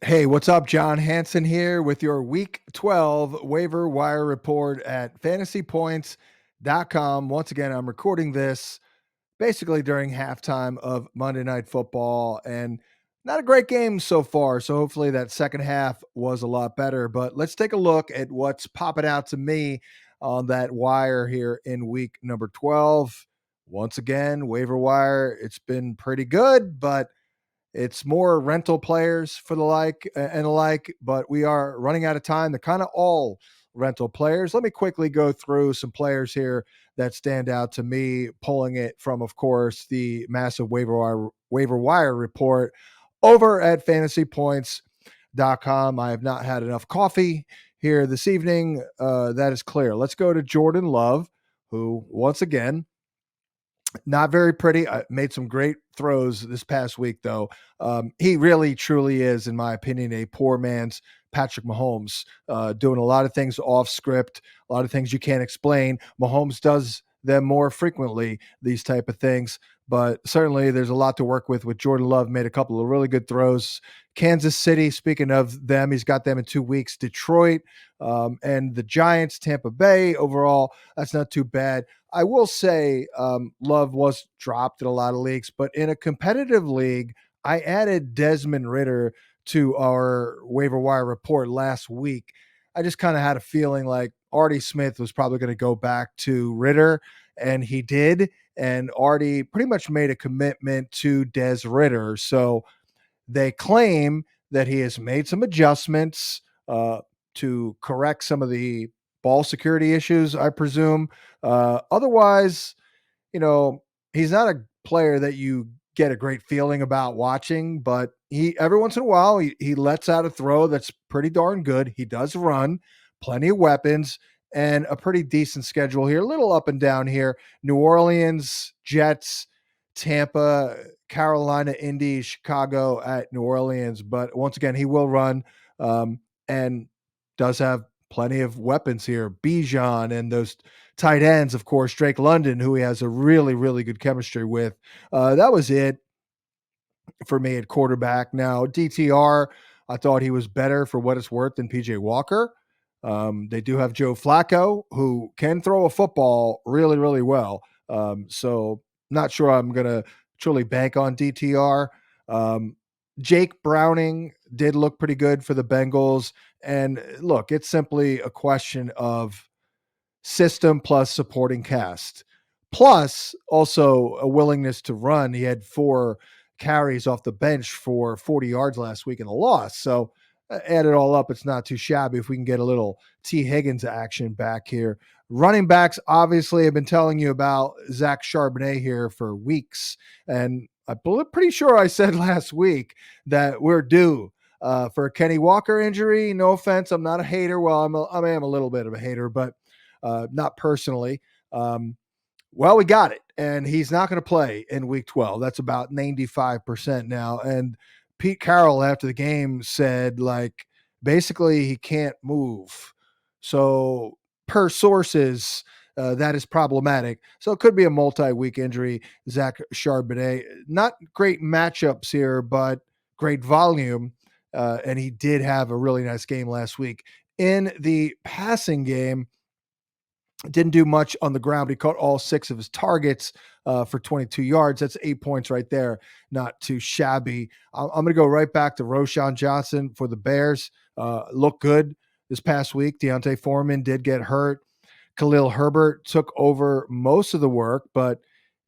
Hey, what's up? John Hansen here with your Week 12 waiver wire report at fantasypoints.com. Once again, I'm recording this basically during halftime of Monday Night Football, and not a great game so far. So hopefully that second half was a lot better. But let's take a look at what's popping out to me on that wire here in week number 12. Once again, waiver wire, it's been pretty good, but it's more rental players for the like and the like, but we are running out of time. They're kind of all rental players. Let me quickly go through some players here that stand out to me, pulling it from, of course, the massive waiver wire report over at fantasypoints.com. I have not had enough coffee here this evening. That is clear. Let's go to Jordan Love, who, once again, not very pretty. I made some great throws this past week, though. He really, truly is, in my opinion, a poor man's Patrick Mahomes, doing a lot of things off script, a lot of things you can't explain. Mahomes does them more frequently, these type of things. But certainly there's a lot to work with Jordan Love. Made a couple of really good throws. Kansas City, speaking of them, he's got them in 2 weeks. Detroit and the Giants, Tampa Bay. Overall, that's not too bad. I will say Love was dropped in a lot of leagues, but in a competitive league, I added Desmond Ridder to our waiver wire report last week. I just kind of had a feeling like Artie Smith was probably going to go back to Ridder, and he did. And Artie pretty much made a commitment to Des Ridder. So they claim that he has made some adjustments to correct some of the ball security issues, I presume. Otherwise, you know, he's not a player that you get a great feeling about watching, but he every once in a while he lets out a throw that's pretty darn good. He does run, plenty of weapons, and a pretty decent schedule here. A little up and down here. New Orleans, Jets, Tampa, Carolina, Indy, Chicago at New Orleans. But once again, he will run and does have plenty of weapons here. Bijan and those tight ends, of course, Drake London, who he has a really, really good chemistry with. That was it for me at quarterback. Now, DTR, I thought he was better for what it's worth than PJ Walker. They do have Joe Flacco, who can throw a football really, really well. So, not sure I'm going to truly bank on DTR. Jake Browning did look pretty good for the Bengals. And look, it's simply a question of system plus supporting cast, plus also a willingness to run. He had 4 carries off the bench for 40 yards last week in the loss. So add it all up, it's not too shabby if we can get a little T. Higgins action back here. Running backs, obviously, I've been telling you about Zach Charbonnet here for weeks. And I'm pretty sure I said last week that we're due for a Kenny Walker injury. No offense, I'm not a hater. Well, I am a little bit of a hater, but not personally. Well, we got it. And he's not going to play in week 12. That's about 95% now. And Pete Carroll, after the game, said, like, basically he can't move. So, per sources, that is problematic. So it could be a multi-week injury. Zach Charbonnet, not great matchups here, but great volume. And he did have a really nice game last week. In the passing game, didn't do much on the ground, but he caught all 6 of his targets for 22 yards. That's 8 points right there. Not too shabby. I'm going to go right back to Roschon Johnson for the Bears. Looked good this past week. Deontay Foreman did get hurt. Khalil Herbert took over most of the work, but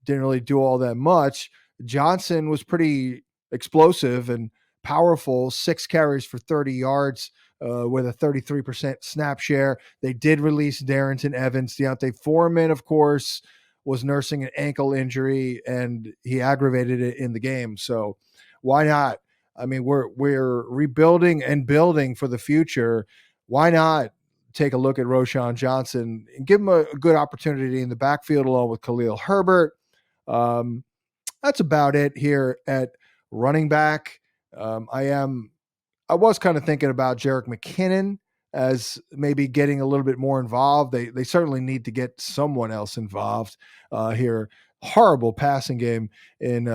didn't really do all that much. Johnson was pretty explosive and powerful. 6 carries for 30 yards. With a 33% snap share. They did release Darrington Evans. Deontay Foreman, of course, was nursing an ankle injury, and he aggravated it in the game. So why not? I mean, we're rebuilding and building for the future. Why not take a look at Roschon Johnson and give him a good opportunity in the backfield along with Khalil Herbert? That's about it here at running back. I was kind of thinking about Jerick McKinnon as maybe getting a little bit more involved. They certainly need to get someone else involved here. Horrible passing game in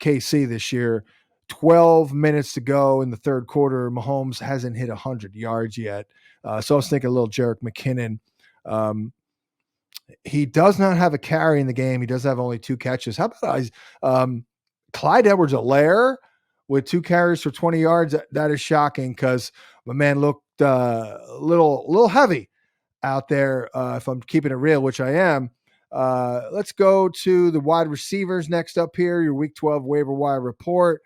KC this year. 12 minutes to go in the third quarter. Mahomes hasn't hit 100 yards yet. So I was thinking a little Jerick McKinnon. He does not have a carry in the game. He does have only 2 catches. How about Clyde Edwards-Helaire with 2 carries for 20 yards? That is shocking because my man looked a little heavy out there, if I'm keeping it real, which I am. Let's go to the wide receivers next up here, your Week 12 waiver wire report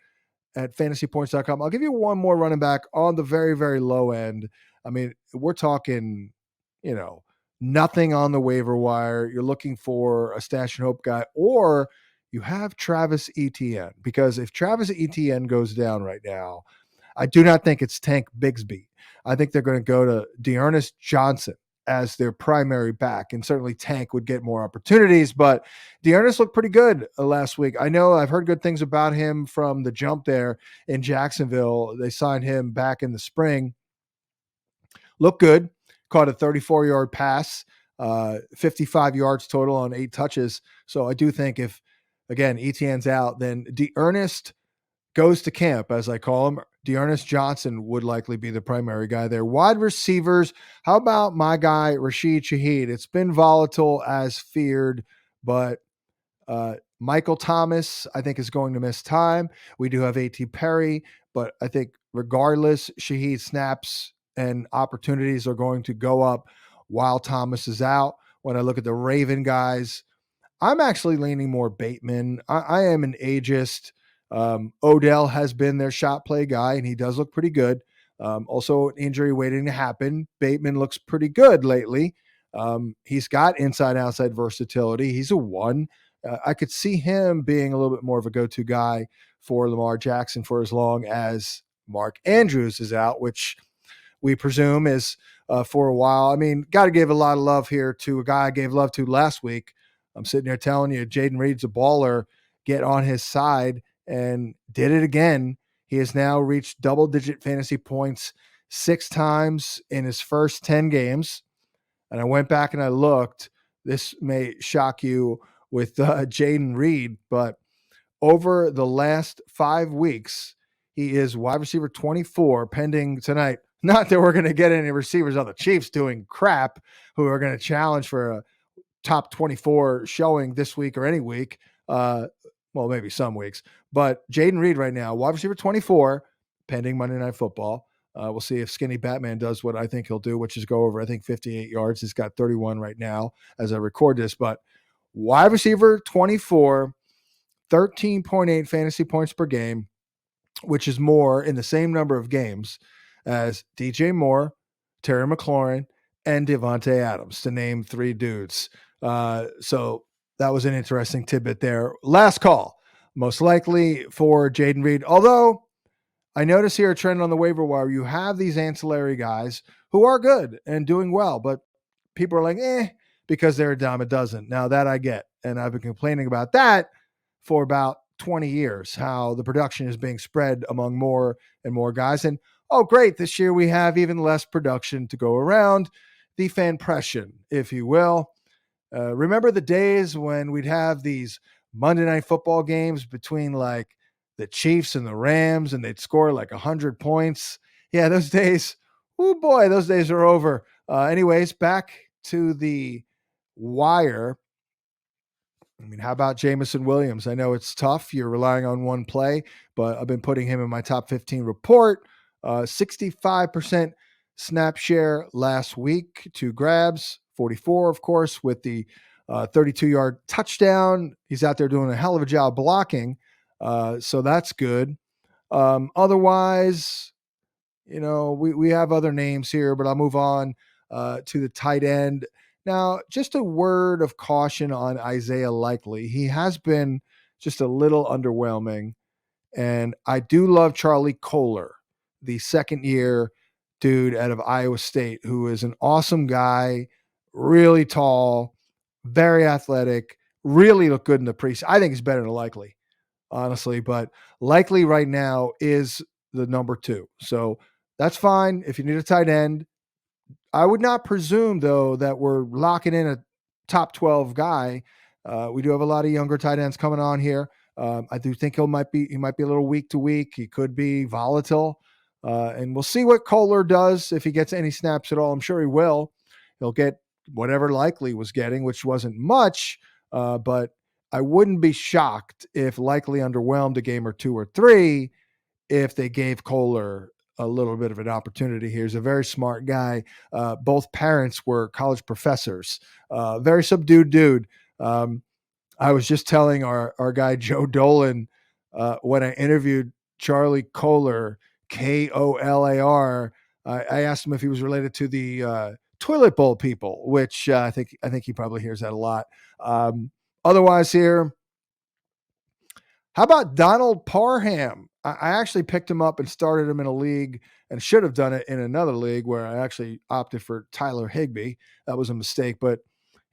at fantasypoints.com. I'll give you one more running back on the very, very low end. I mean, we're talking, nothing on the waiver wire. You're looking for a stash and hope guy, or you have Travis Etienne, because if Travis Etienne goes down right now, I do not think it's Tank Bigsby. I think they're going to go to D'Ernest Johnson as their primary back, and certainly Tank would get more opportunities, but D'Ernest looked pretty good last week. I know I've heard good things about him from the jump there in Jacksonville. They signed him back in the spring. Looked good. Caught a 34-yard pass, 55 yards total on 8 touches. So I do think if, again, Etienne's out, then D'Ernest goes to camp, as I call him. D'Ernest Johnson would likely be the primary guy there. Wide receivers, how about my guy, Rashid Shaheed? It's been volatile as feared, but Michael Thomas, I think, is going to miss time. We do have A.T. Perry, but I think regardless, Shaheed snaps and opportunities are going to go up while Thomas is out. When I look at the Raven guys, I'm actually leaning more Bateman. I am an ageist. Odell has been their shot play guy, and he does look pretty good. Also, an injury waiting to happen. Bateman looks pretty good lately. He's got inside-outside versatility. He's a 1. I could see him being a little bit more of a go-to guy for Lamar Jackson for as long as Mark Andrews is out, which we presume is for a while. I mean, got to give a lot of love here to a guy I gave love to last week. I'm sitting here telling you, Jaden Reed's a baller. Get on his side, and did it again. He has now reached double-digit fantasy points 6 times in his first 10 games. And I went back and I looked. This may shock you with Jaden Reed, but over the last 5 weeks, he is wide receiver 24 pending tonight. Not that we're going to get any receivers on the Chiefs doing crap who are going to challenge for a top 24 showing this week or any week. Well, maybe some weeks. But Jaden Reed right now, wide receiver 24, pending Monday Night Football. We'll see if Skinny Batman does what I think he'll do, which is go over, I think, 58 yards. He's got 31 right now as I record this. But wide receiver 24, 13.8 fantasy points per game, which is more in the same number of games as DJ Moore, Terry McLaurin, and Devontae Adams, to name 3 dudes. So that was an interesting tidbit there. Last call, most likely for Jaden Reed. Although I notice here a trend on the waiver wire. You have these ancillary guys who are good and doing well, but people are like, because they're a dime a dozen. Now that I get, and I've been complaining about that for about 20 years, how the production is being spread among more and more guys. And, oh, great, this year we have even less production to go around, the fanpression, if you will. Remember the days when we'd have these Monday Night Football games between like the Chiefs and the Rams, and they'd score like 100 points? Yeah, those days, oh boy, those days are over. Anyways, back to the wire. I mean, how about Jameson Williams? I know it's tough. You're relying on one play, but I've been putting him in my top 15 report. 65% snap share last week, 2 grabs, 44, of course, with the 32-yard touchdown. He's out there doing a hell of a job blocking, so that's good. Otherwise, we have other names here, but I'll move on to the tight end. Now, just a word of caution on Isaiah Likely. He has been just a little underwhelming, and I do love Charlie Kohler, the second-year dude out of Iowa State, who is an awesome guy, really tall, very athletic, really looked good in the preseason. I think he's better than Likely, honestly, but Likely right now is the number 2. So that's fine if you need a tight end. I would not presume, though, that we're locking in a top 12 guy. We do have a lot of younger tight ends coming on here. I do think he might be a little week to week. He could be volatile. And we'll see what Kohler does if he gets any snaps at all. I'm sure he will. He'll get whatever Likely was getting, which wasn't much, but I wouldn't be shocked if Likely underwhelmed a game or two or three if they gave Kohler a little bit of an opportunity here. He's a very smart guy. Both parents were college professors. Very subdued dude. I was just telling our guy Joe Dolan when I interviewed Charlie Kohler, Kolar. I asked him if he was related to the toilet bowl people, which I think he probably hears that a lot. Otherwise, here, how about Donald Parham? I actually picked him up and started him in a league, and should have done it in another league where I actually opted for Tyler Higbee. That was a mistake, but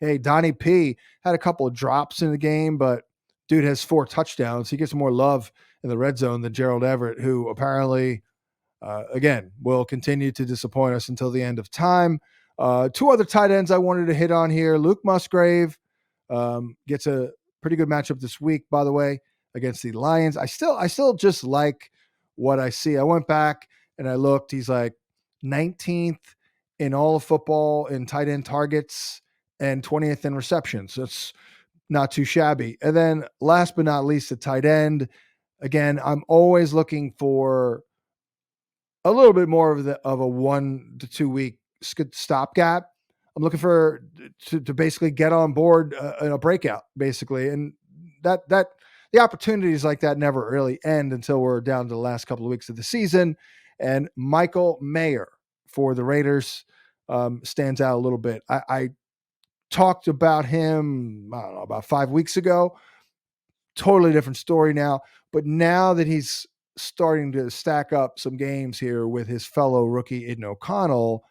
hey, Donnie P had a couple of drops in the game, but dude has 4 touchdowns. He gets more love in the red zone than Gerald Everett, who apparently, again, will continue to disappoint us until the end of time. 2 other tight ends I wanted to hit on here. Luke Musgrave gets a pretty good matchup this week, by the way, against the Lions. I still just like what I see. I went back and I looked. He's like 19th in all of football in tight end targets and 20th in receptions. So it's not too shabby. And then last but not least, the tight end. Again, I'm always looking for a little bit more of a 1 to 2 week stopgap. I'm looking for to basically get on board in a breakout, basically. And that the opportunities like that never really end until we're down to the last couple of weeks of the season. And Michael Mayer for the Raiders stands out a little bit. I talked about him, I don't know, about 5 weeks ago. Totally different story now. But now that he's starting to stack up some games here with his fellow rookie Aiden O'Connell,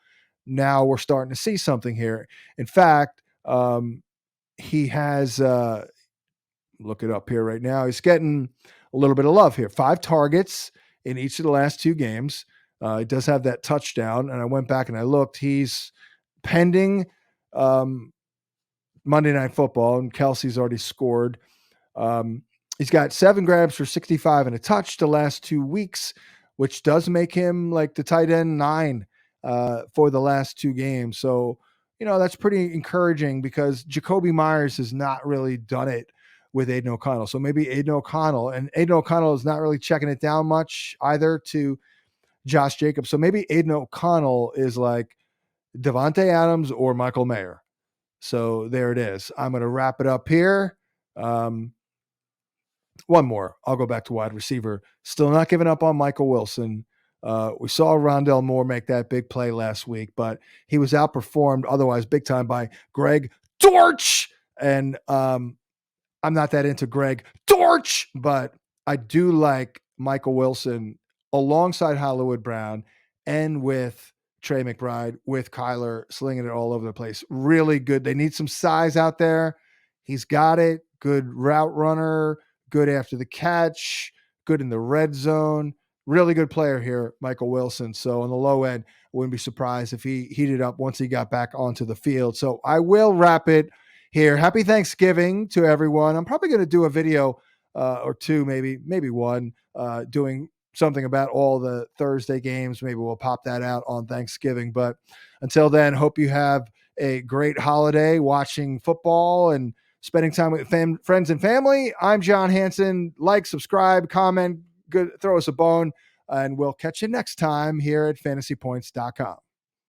now we're starting to see something here. In fact, he has, look it up here right now, he's getting a little bit of love here. 5 targets in each of the last 2 games. He does have that touchdown. And I went back and I looked. He's pending Monday Night Football, and Kelsey's already scored. He's got 7 grabs for 65 and a touch the last 2 weeks, which does make him like the tight end 9 for the last 2 games. So, that's pretty encouraging because Jacoby Myers has not really done it with Aiden O'Connell. So maybe Aiden O'Connell is not really checking it down much either to Josh Jacobs. So maybe Aiden O'Connell is like Devontae Adams or Michael Mayer. So there it is. I'm going to wrap it up here. One more. I'll go back to wide receiver. Still not giving up on Michael Wilson. We saw Rondell Moore make that big play last week, but he was outperformed otherwise big time by Greg Dortch. And I'm not that into Greg Dortch, but I do like Michael Wilson alongside Hollywood Brown and with Trey McBride, with Kyler slinging it all over the place. Really good. They need some size out there. He's got it. Good route runner, good after the catch, good in the red zone. Really good player here, Michael Wilson. So on the low end, I wouldn't be surprised if he heated up once he got back onto the field. So I will wrap it here. Happy Thanksgiving to everyone. I'm probably going to do a video or two, maybe one, doing something about all the Thursday games. Maybe we'll pop that out on Thanksgiving. But until then, hope you have a great holiday watching football and spending time with friends and family. I'm John Hansen. Like, subscribe, comment, throw us a bone, and we'll catch you next time here at fantasypoints.com.